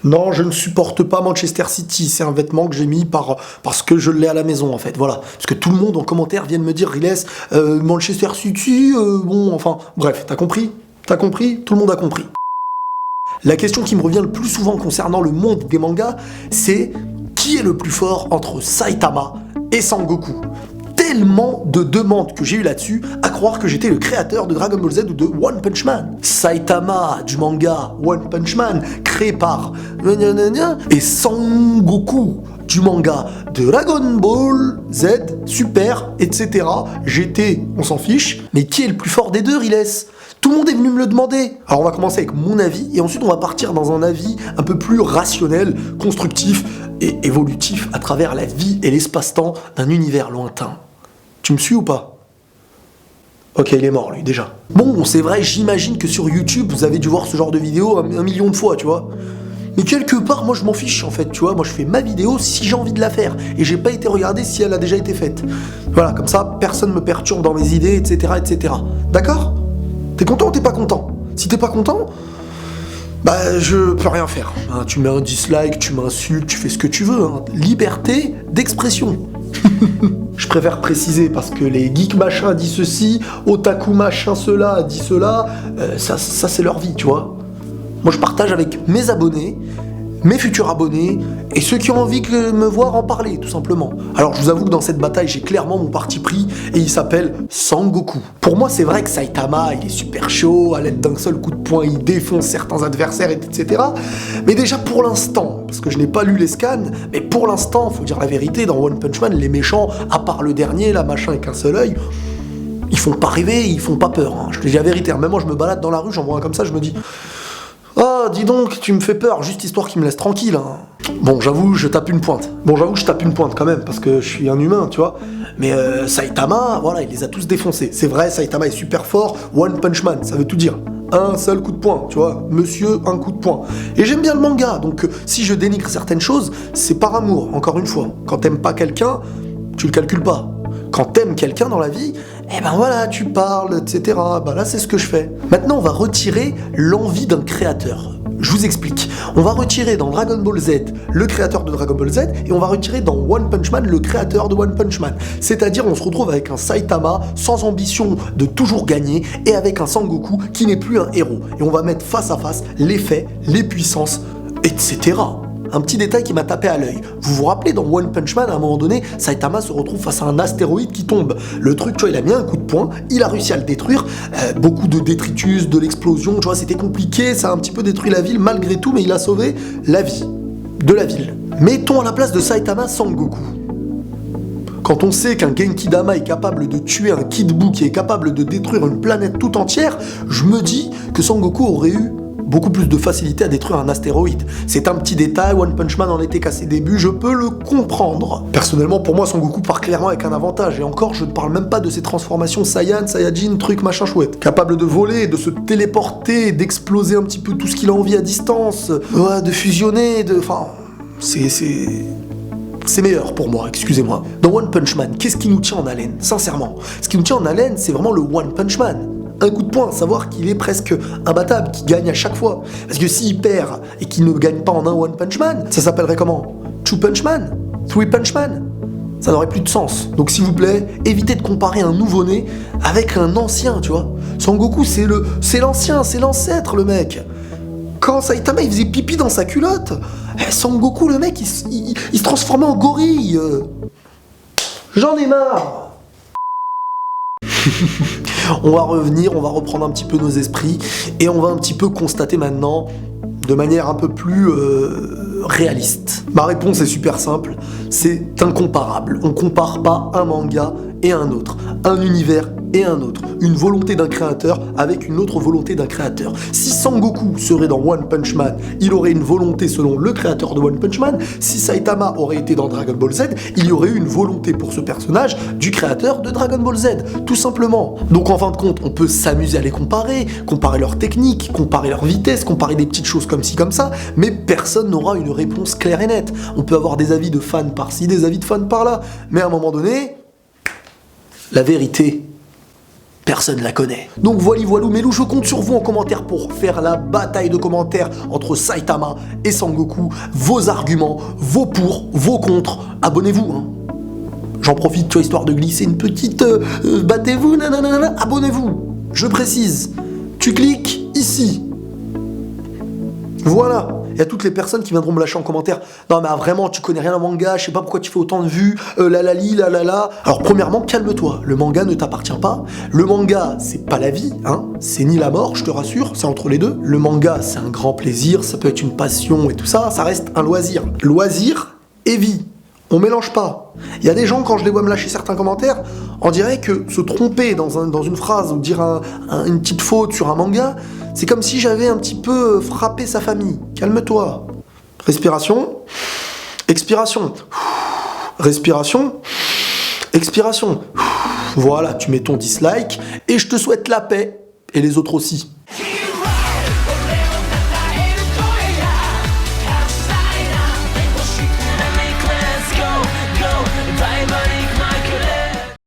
Non, je ne supporte pas Manchester City. C'est un vêtement que j'ai mis parce que je l'ai à la maison, en fait. Voilà. Parce que tout le monde en commentaire vient de me dire, Riles, Manchester City, bon, enfin, bref, t'as compris? T'as compris? Tout le monde a compris. La question qui me revient le plus souvent concernant le monde des mangas, c'est qui est le plus fort entre Saitama et Sangoku? Tellement de demandes que j'ai eu là-dessus, à croire que j'étais le créateur de Dragon Ball Z ou de One Punch Man. Saitama du manga One Punch Man, créé par et Sangoku du manga Dragon Ball Z, Super, etc. GT, on s'en fiche. Mais qui est le plus fort des deux, Riles? Tout le monde est venu me le demander. Alors on va commencer avec mon avis et ensuite on va partir dans un avis un peu plus rationnel, constructif et évolutif à travers la vie et l'espace-temps d'un univers lointain. Tu me suis ou pas? Ok, il est mort lui déjà. Bon, c'est vrai, j'imagine que sur YouTube vous avez dû voir ce genre de vidéo un million de fois, tu vois. Mais quelque part, moi je m'en fiche en fait, tu vois. Moi je fais ma vidéo si j'ai envie de la faire et j'ai pas été regarder si elle a déjà été faite. Voilà, comme ça personne me perturbe dans mes idées, etc., etc. D'accord? T'es content ou t'es pas content? Si t'es pas content, bah je peux rien faire. Hein, tu mets un dislike, tu m'insultes, tu fais ce que tu veux. Hein. Liberté d'expression. Je préfère préciser parce que les geeks machin disent ceci, otaku machin cela dit cela, ça c'est leur vie, tu vois. Moi je partage avec mes abonnés, mes futurs abonnés et ceux qui ont envie de me voir en parler, tout simplement. Alors je vous avoue que dans cette bataille, j'ai clairement mon parti pris et il s'appelle Sangoku. Pour moi, c'est vrai que Saitama, il est super chaud, à l'aide d'un seul coup de poing, il défonce certains adversaires, etc. Mais déjà pour l'instant, parce que je n'ai pas lu les scans, mais pour l'instant, faut dire la vérité, dans One Punch Man, les méchants, à part le dernier, là, machin avec un seul œil, ils font pas rêver, ils font pas peur. Hein. Je te dis la vérité, hein. Même moi je me balade dans la rue, j'en vois un comme ça, je me dis... Oh, dis donc, tu me fais peur, juste histoire qu'il me laisse tranquille. Hein. Bon, j'avoue, je tape une pointe. Quand même, parce que je suis un humain, tu vois. Mais Saitama, voilà, il les a tous défoncés. C'est vrai, Saitama est super fort. One Punch Man, ça veut tout dire. Un seul coup de poing, tu vois. Monsieur, un coup de poing. Et j'aime bien le manga, donc si je dénigre certaines choses, c'est par amour, encore une fois. Quand t'aimes pas quelqu'un, tu le calcules pas. Quand t'aimes quelqu'un dans la vie, eh ben voilà, tu parles, etc. Ben là, c'est ce que je fais. Maintenant, on va retirer l'envie d'un créateur. Je vous explique. On va retirer dans Dragon Ball Z le créateur de Dragon Ball Z et on va retirer dans One Punch Man le créateur de One Punch Man. C'est-à-dire, on se retrouve avec un Saitama sans ambition de toujours gagner et avec un Sangoku qui n'est plus un héros. Et on va mettre face à face les faits, les puissances, etc. Un petit détail qui m'a tapé à l'œil. Vous vous rappelez, dans One Punch Man, à un moment donné, Saitama se retrouve face à un astéroïde qui tombe. Le truc, tu vois, il a mis un coup de poing, il a réussi à le détruire. Beaucoup de détritus, de l'explosion, tu vois, c'était compliqué, ça a un petit peu détruit la ville malgré tout, mais il a sauvé la vie de la ville. Mettons à la place de Saitama Sangoku. Quand on sait qu'un Genki-Dama est capable de tuer un Kid Buu qui est capable de détruire une planète tout entière, je me dis que Sangoku aurait eu beaucoup plus de facilité à détruire un astéroïde. C'est un petit détail, One Punch Man en était qu'à ses débuts, je peux le comprendre. Personnellement, pour moi, Sangoku part clairement avec un avantage, et encore, je ne parle même pas de ses transformations Saiyan, Saiyajin, truc machin chouette. Capable de voler, de se téléporter, d'exploser un petit peu tout ce qu'il a envie à distance, ouais, de fusionner, Enfin, c'est meilleur pour moi, excusez-moi. Dans One Punch Man, qu'est-ce qui nous tient en haleine? Sincèrement, ce qui nous tient en haleine, c'est vraiment le One Punch Man. Un coup de poing, savoir qu'il est presque imbattable, qu'il gagne à chaque fois. Parce que s'il perd et qu'il ne gagne pas en un One Punch Man, ça s'appellerait comment? Two Punch Man? Three Punch Man? Ça n'aurait plus de sens. Donc s'il vous plaît, évitez de comparer un nouveau-né avec un ancien, tu vois. Sangoku, c'est l'ancien, c'est l'ancêtre, le mec. Quand Saitama, il faisait pipi dans sa culotte, Sangoku, le mec, il se transformait en gorille. J'en ai marre. On va revenir, on va reprendre un petit peu nos esprits et on va un petit peu constater maintenant de manière un peu plus réaliste. Ma réponse est super simple, c'est incomparable. On compare pas un manga et un autre, un univers et un autre, une volonté d'un créateur avec une autre volonté d'un créateur. Si Sangoku serait dans One Punch Man, il aurait une volonté selon le créateur de One Punch Man. Si Saitama aurait été dans Dragon Ball Z, il y aurait eu une volonté pour ce personnage du créateur de Dragon Ball Z, tout simplement. Donc en fin de compte, on peut s'amuser à les comparer leurs techniques, comparer leur vitesse, comparer des petites choses comme ci, comme ça, mais personne n'aura une réponse claire et nette. On peut avoir des avis de fans par-ci, des avis de fans par-là, mais à un moment donné, la vérité Personne la connaît. Donc voilou, mais je compte sur vous en commentaire pour faire la bataille de commentaires entre Saitama et Sangoku. Vos arguments, vos pour, vos contre. Abonnez-vous, hein. J'en profite, tu vois, histoire de glisser une petite... battez-vous, nanana, abonnez-vous. Je précise, tu cliques ici. Voilà. Il y a toutes les personnes qui viendront me lâcher en commentaire. Non mais vraiment, tu connais rien en manga, je sais pas pourquoi tu fais autant de vues, la. Alors premièrement, calme-toi, le manga ne t'appartient pas. Le manga, c'est pas la vie, hein. C'est ni la mort, je te rassure, c'est entre les deux. Le manga, c'est un grand plaisir, ça peut être une passion et tout ça, ça reste un loisir. Loisir et vie. On mélange pas. Il y a des gens, quand je les vois me lâcher certains commentaires, on dirait que se tromper dans une phrase ou dire une petite faute sur un manga, c'est comme si j'avais un petit peu frappé sa famille. Calme-toi. Respiration. Expiration. Respiration. Expiration. Voilà, tu mets ton dislike et je te souhaite la paix. Et les autres aussi.